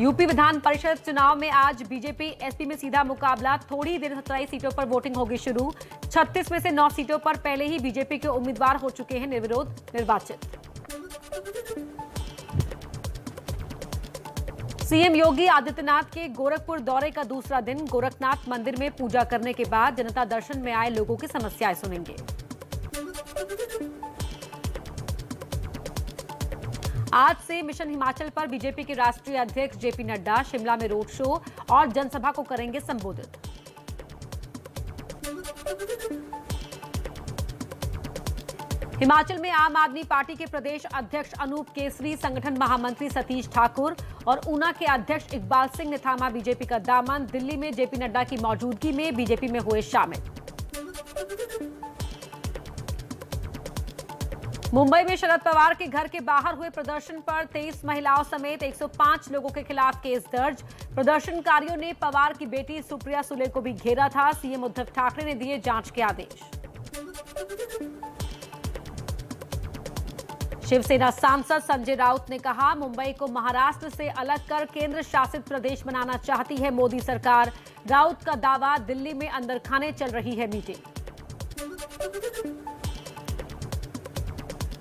UP Vidhan Parishad चुनाव में आज बीजेपी एसपी में सीधा मुकाबला। थोड़ी देर 27 सीटों पर वोटिंग होगी शुरू। 36 में से 9 सीटों पर पहले ही बीजेपी के उम्मीदवार हो चुके हैं निर्विरोध निर्वाचित। सीएम योगी आदित्यनाथ के गोरखपुर दौरे का दूसरा दिन। गोरखनाथ मंदिर में पूजा करने के बाद जनता दर्शन में आए लोगों की समस्याएं सुनेंगे। आज से मिशन हिमाचल पर बीजेपी के राष्ट्रीय अध्यक्ष जेपी नड्डा शिमला में रोड शो और जनसभा को करेंगे संबोधित। हिमाचल में आम आदमी पार्टी के प्रदेश अध्यक्ष अनूप केसरी, संगठन महामंत्री सतीश ठाकुर और ऊना के अध्यक्ष इकबाल सिंह ने थामा बीजेपी का दामन। दिल्ली में जेपी नड्डा की मौजूदगी में बीजेपी में हुए शामिल। मुंबई में शरद पवार के घर के बाहर हुए प्रदर्शन पर 23 महिलाओं समेत 105 लोगों के खिलाफ केस दर्ज। प्रदर्शनकारियों ने पवार की बेटी सुप्रिया सुले को भी घेरा था। सीएम उद्धव ठाकरे ने दिए जांच के आदेश। शिवसेना सांसद संजय राउत ने कहा, मुंबई को महाराष्ट्र से अलग कर केंद्र शासित प्रदेश बनाना चाहती है मोदी सरकार। राउत का दावा, दिल्ली में अंदर खाने चल रही है मीटिंग।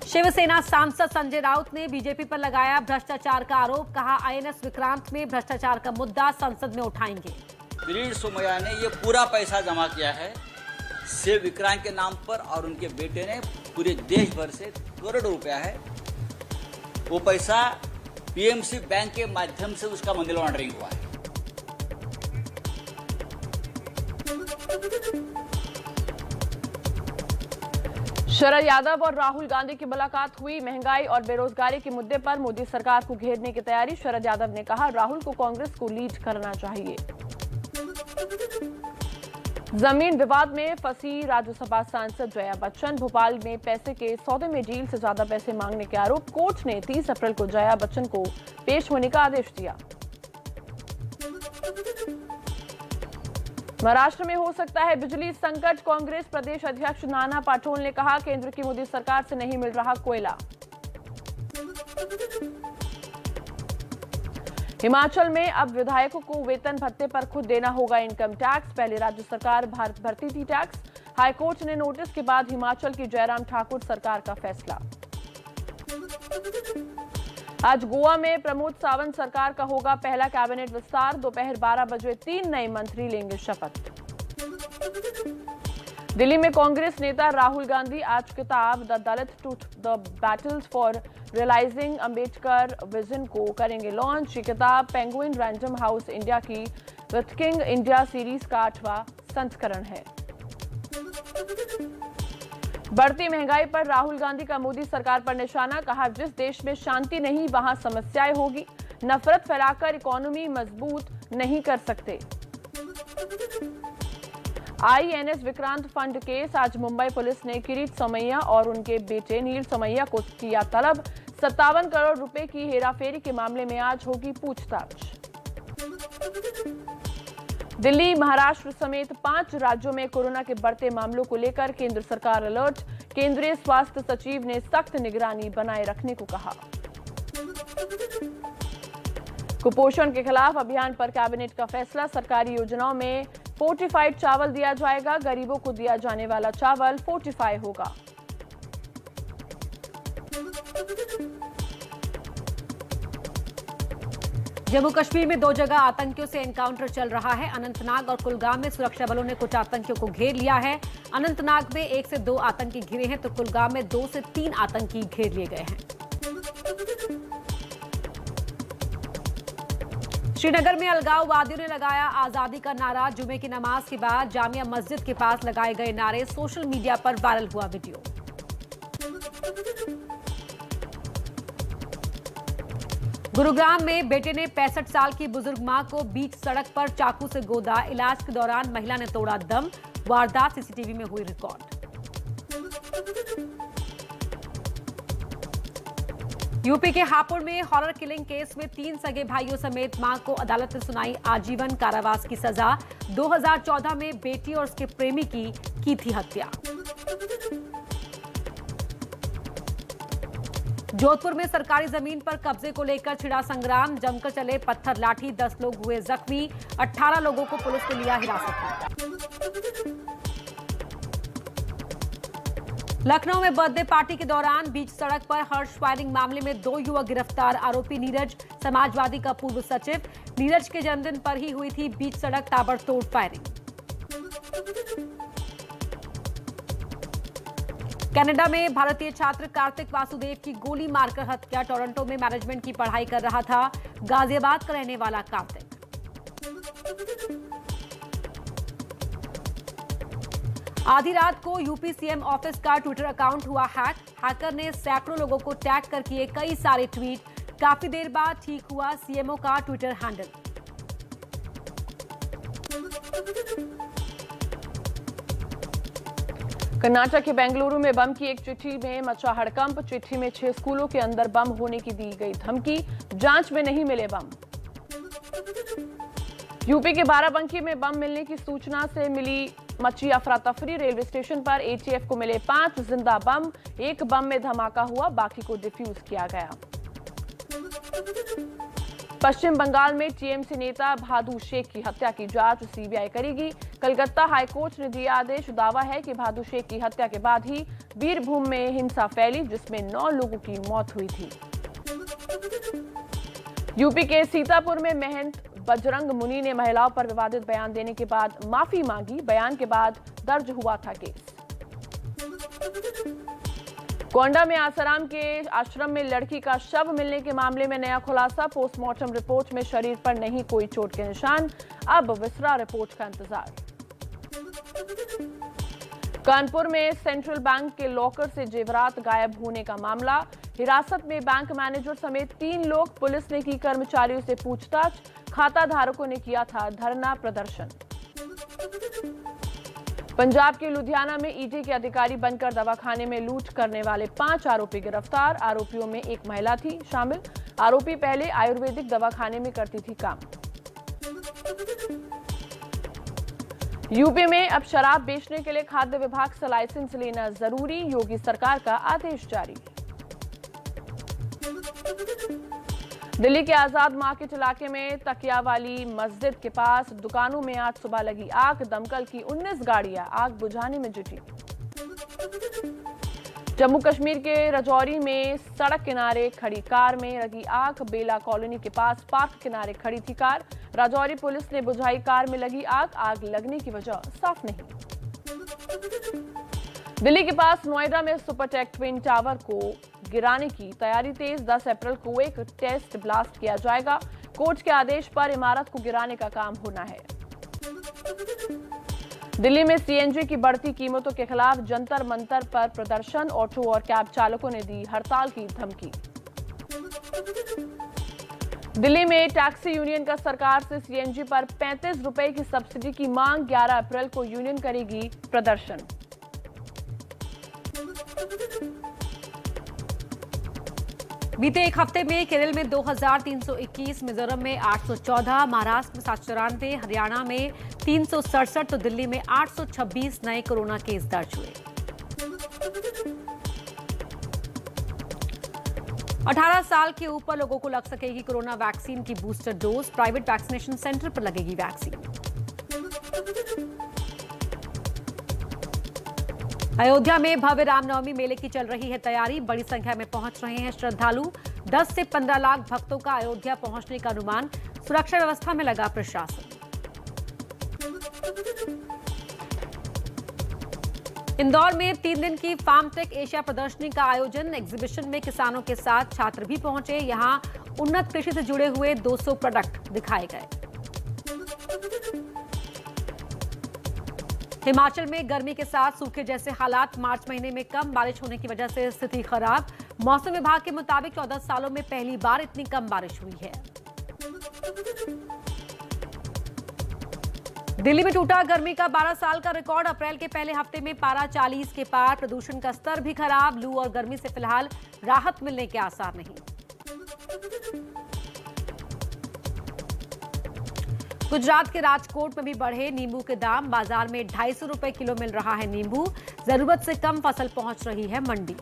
शिवसेना सांसद संजय राउत ने बीजेपी पर लगाया भ्रष्टाचार का आरोप। कहा, आईएनएस विक्रांत में भ्रष्टाचार का मुद्दा संसद में उठाएंगे। दिलीप सोमैया ने ये पूरा पैसा जमा किया है शिव विक्रांत के नाम पर और उनके बेटे ने पूरे देश भर से करोड़ों रुपया है। वो पैसा पीएमसी बैंक के माध्यम से उसका मनी लॉन्ड्रिंग हुआ है। शरद यादव और राहुल गांधी की मुलाकात हुई। महंगाई और बेरोजगारी के मुद्दे पर मोदी सरकार को घेरने की तैयारी। शरद यादव ने कहा, राहुल को कांग्रेस को लीड करना चाहिए। जमीन विवाद में फंसी राज्यसभा सांसद जया बच्चन। भोपाल में पैसे के सौदे में डील से ज्यादा पैसे मांगने के आरोप। कोर्ट ने 30 अप्रैल को जया बच्चन को पेश होने का आदेश दिया। महाराष्ट्र में हो सकता है बिजली संकट। कांग्रेस प्रदेश अध्यक्ष नाना पाटोल ने कहा, केंद्र की मोदी सरकार से नहीं मिल रहा कोयला। हिमाचल में अब विधायकों को वेतन भत्ते पर खुद देना होगा इनकम टैक्स। पहले राज्य सरकार भरती थी टैक्स। हाईकोर्ट ने नोटिस के बाद हिमाचल की जयराम ठाकुर सरकार का फैसला। आज गोवा में प्रमोद सावंत सरकार का होगा पहला कैबिनेट विस्तार। दोपहर 12 बजे 3 नए मंत्री लेंगे शपथ। दिल्ली में कांग्रेस नेता राहुल गांधी आज किताब द दलित टू the battles for realising Ambedkar vision को करेंगे लॉन्च। ये किताब पेंगुइन रैंडम हाउस इंडिया की विथ किंग इंडिया सीरीज का 8वां संस्करण है। बढ़ती महंगाई पर राहुल गांधी का मोदी सरकार पर निशाना। कहा, जिस देश में शांति नहीं वहां समस्याएं होगी। नफरत फैलाकर इकोनॉमी मजबूत नहीं कर सकते। INS Vikrant fund case. आज मुंबई पुलिस ने किरीट सोमैया और उनके बेटे नील सोमैया को किया तलब। 57 करोड़ रुपए की हेराफेरी के मामले में आज होगी पूछताछ। दिल्ली, महाराष्ट्र समेत 5 राज्यों में कोरोना के बढ़ते मामलों को लेकर केंद्र सरकार अलर्ट। केंद्रीय स्वास्थ्य सचिव ने सख्त निगरानी बनाए रखने को कहा। कुपोषण के खिलाफ अभियान पर कैबिनेट का फैसला। सरकारी योजनाओं में फोर्टिफाइड चावल दिया जाएगा। गरीबों को दिया जाने वाला चावल फोर्टिफाई होगा। जम्मू कश्मीर में 2 जगह आतंकियों से एनकाउंटर चल रहा है। अनंतनाग और कुलगाम में सुरक्षा बलों ने कुछ आतंकियों को घेर लिया है। अनंतनाग में 1 से 2 आतंकी घिरे हैं तो कुलगाम में 2 से 3 आतंकी घेर लिए गए हैं। श्रीनगर में अलगाववादियों ने लगाया आजादी का नारा। जुमे की नमाज के बाद जामिया मस्जिद के पास लगाए गए नारे। सोशल मीडिया पर वायरल हुआ वीडियो। गुरुग्राम में बेटे ने 65 साल की बुजुर्ग मां को बीच सड़क पर चाकू से गोदा। इलाज के दौरान महिला ने तोड़ा दम। वारदात सीसीटीवी में हुई रिकॉर्ड। यूपी के हापुड़ में हॉरर किलिंग केस में 3 सगे भाइयों समेत मां को अदालत ने सुनाई आजीवन कारावास की सजा। 2014 में बेटी और उसके प्रेमी की थी हत्या। जोधपुर में सरकारी जमीन पर कब्जे को लेकर छिड़ा संग्राम, जमकर चले पत्थर लाठी, 10 लोग हुए जख्मी, 18 लोगों को पुलिस ने लिया हिरासत में। लखनऊ में बर्थडे पार्टी के दौरान बीच सड़क पर हर्ष फायरिंग मामले में 2 युवक गिरफ्तार, आरोपी नीरज समाजवादी का पूर्व सचिव। नीरज के जन्मदिन पर ही हुई थी बीच सड़क ताबड़तोड़ फायरिंग। कनाडा में भारतीय छात्र कार्तिक वासुदेव की गोली मारकर हत्या, टोरंटो में मैनेजमेंट की पढ़ाई कर रहा था गाजियाबाद का रहने वाला कार्तिक। आधी रात को यूपी सीएम ऑफिस का ट्विटर अकाउंट हुआ हैक, हैकर ने सैकड़ों लोगों को टैग कर किए कई सारे ट्वीट, काफी देर बाद ठीक हुआ सीएमओ का ट्विटर हैंडल। कर्नाटक के बेंगलुरु में बम की एक चिट्ठी में मचा हड़कंप, चिट्ठी में 6 स्कूलों के अंदर बम होने की दी गई धमकी, जांच में नहीं मिले बम। यूपी के बाराबंकी में बम मिलने की सूचना से मची अफरा तफरी, रेलवे स्टेशन पर एटीएफ को मिले 5 जिंदा बम, एक बम में धमाका हुआ, बाकी को डिफ्यूज किया गया। पश्चिम बंगाल में टीएमसी नेता भादु शेख की हत्या की जांच सीबीआई करेगी, कलकत्ता हाईकोर्ट ने दिया आदेश, दावा है कि भादु शेख की हत्या के बाद ही बीरभूम में हिंसा फैली जिसमें 9 लोगों की मौत हुई थी। यूपी के सीतापुर में महंत बजरंग मुनि ने महिलाओं पर विवादित बयान देने के बाद माफी मांगी, बयान के बाद दर्ज हुआ था केस। गोंडा में आसाराम के आश्रम में लड़की का शव मिलने के मामले में नया खुलासा, पोस्टमार्टम रिपोर्ट में शरीर पर नहीं कोई चोट के निशान, अब विसरा रिपोर्ट का इंतजार। कानपुर में सेंट्रल बैंक के लॉकर से जेवरात गायब होने का मामला, हिरासत में बैंक मैनेजर समेत 3 लोग, पुलिस ने की कर्मचारियों से पूछताछ, खाता धारकों ने किया था धरना प्रदर्शन। पंजाब के लुधियाना में ईडी के अधिकारी बनकर दवाखाने में लूट करने वाले 5 आरोपी गिरफ्तार, आरोपियों में एक महिला थी शामिल, आरोपी पहले आयुर्वेदिक दवाखाने में करती थी काम। यूपी में अब शराब बेचने के लिए खाद्य विभाग से लाइसेंस लेना जरूरी, योगी सरकार का आदेश जारी। दिल्ली के आजाद मार्केट इलाके में तकिया वाली मस्जिद के पास दुकानों में आज सुबह लगी आग, दमकल की 19 गाड़ियां आग बुझाने में जुटी। जम्मू कश्मीर के राजौरी में सड़क किनारे खड़ी कार में लगी आग, बेला कॉलोनी के पास पार्क किनारे खड़ी थी कार, राजौरी पुलिस ने बुझाई कार में लगी आग, आग लगने की वजह साफ नहीं। दिल्ली के पास नोएडा में सुपरटेक ट्विन टावर को गिराने की तैयारी तेज, 10 अप्रैल को एक टेस्ट ब्लास्ट किया जाएगा, कोर्ट के आदेश पर इमारत को गिराने का काम होना है। दिल्ली में सीएनजी की बढ़ती कीमतों के खिलाफ जंतर मंतर पर प्रदर्शन, ऑटो और कैब चालकों ने दी हड़ताल की धमकी। दिल्ली में टैक्सी यूनियन का सरकार से सीएनजी पर 35 रुपए की सब्सिडी की मांग, 11 अप्रैल को यूनियन करेगी प्रदर्शन। बीते एक हफ्ते में केरल में 2321, मिजोरम में 814, महाराष्ट्र में 794, हरियाणा में 367 तो दिल्ली में 826 नए कोरोना केस दर्ज हुए। 18 साल के ऊपर लोगों को लग सकेगी कोरोना वैक्सीन की booster dose, private vaccination centre पर लगेगी वैक्सीन। अयोध्या में भव्य रामनवमी मेले की चल रही है तैयारी, बड़ी संख्या में पहुंच रहे हैं श्रद्धालु, 10 से 15 लाख भक्तों का अयोध्या पहुंचने का अनुमान, सुरक्षा व्यवस्था में लगा प्रशासन। इंदौर में 3 दिन की फार्मटेक एशिया प्रदर्शनी का आयोजन, एग्जीबिशन में किसानों के साथ छात्र भी पहुंचे, यहां उन्नत कृषि से जुड़े हुए 200 प्रोडक्ट दिखाए गए। हिमाचल में गर्मी के साथ सूखे जैसे हालात, मार्च महीने में कम बारिश होने की वजह से स्थिति खराब, मौसम विभाग के मुताबिक 14 सालों में पहली बार इतनी कम बारिश हुई है। दिल्ली में टूटा गर्मी का 12 साल का रिकॉर्ड, अप्रैल के पहले हफ्ते में पारा 40 के पार, प्रदूषण का स्तर भी खराब, लू और गर्मी से फिलहाल राहत मिलने के आसार नहीं। गुजरात के राजकोट में भी बढ़े नींबू के दाम, बाजार में 250 रुपए किलो मिल रहा है नींबू, जरूरत से कम फसल पहुंच रही है मंडी।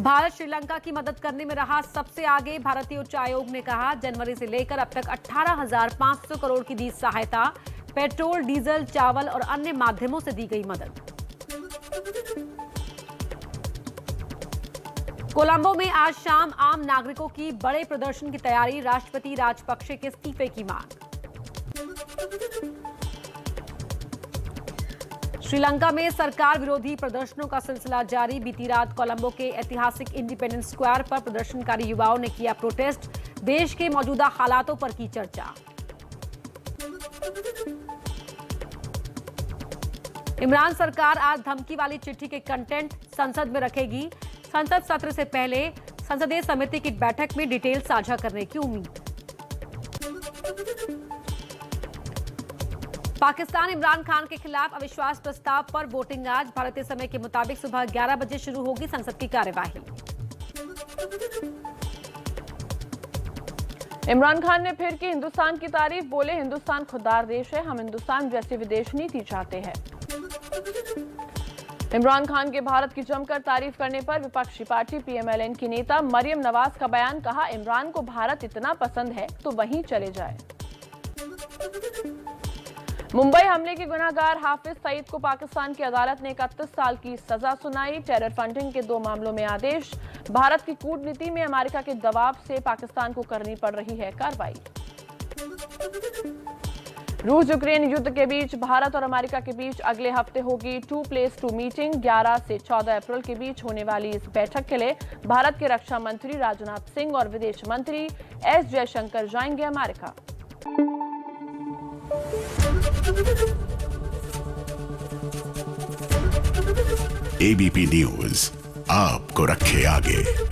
भारत श्रीलंका की मदद करने में रहा सबसे आगे। भारतीय उच्चायोग ने कहा, जनवरी से लेकर अब तक 18,500 करोड़ की दी सहायता। पेट्रोल, डीजल, चावल और अन्य माध्यमों से दी गई मदद। कोलंबो में आज शाम आम नागरिकों की बड़े प्रदर्शन की तैयारी। राष्ट्रपति राजपक्षे के इस्तीफे की मांग। श्रीलंका में सरकार विरोधी प्रदर्शनों का सिलसिला जारी। बीती रात कोलंबो के ऐतिहासिक इंडिपेंडेंस स्क्वायर पर प्रदर्शनकारी युवाओं ने किया प्रोटेस्ट। देश के मौजूदा हालातों पर की चर्चा। इमरान सरकार आज धमकी वाली चिट्ठी के कंटेंट संसद में रखेगी। संसद सत्र से पहले संसदीय समिति की बैठक में डिटेल साझा करने की उम्मीद। पाकिस्तान इमरान खान के खिलाफ अविश्वास प्रस्ताव पर वोटिंग आज। भारतीय समय के मुताबिक सुबह 11 बजे शुरू होगी संसद की कार्यवाही। इमरान खान ने फिर की हिंदुस्तान की तारीफ। बोले, हिंदुस्तान खुददार देश है, हम हिंदुस्तान जैसी विदेश नीति चाहते हैं। इमरान खान के भारत की जमकर तारीफ करने पर विपक्षी पार्टी पीएमएलएन की नेता मरियम नवाज का बयान। कहा, इमरान को भारत इतना पसंद है तो वहीं चले जाए। मुंबई हमले के गुनहगार हाफिज सईद को पाकिस्तान की अदालत ने 31 साल की सजा सुनाई। टेरर फंडिंग के 2 मामलों में आदेश। भारत की कूटनीति में अमेरिका के दबाव से पाकिस्तान को करनी पड़ रही है कार्रवाई। रूस यूक्रेन युद्ध के बीच भारत और अमेरिका के बीच अगले हफ्ते होगी 2+2 मीटिंग। 11 से 14 अप्रैल के बीच होने वाली इस बैठक के लिए भारत के रक्षा मंत्री राजनाथ सिंह और विदेश मंत्री एस जयशंकर जाएंगे अमेरिका। एबीपी न्यूज आपको रखे आगे।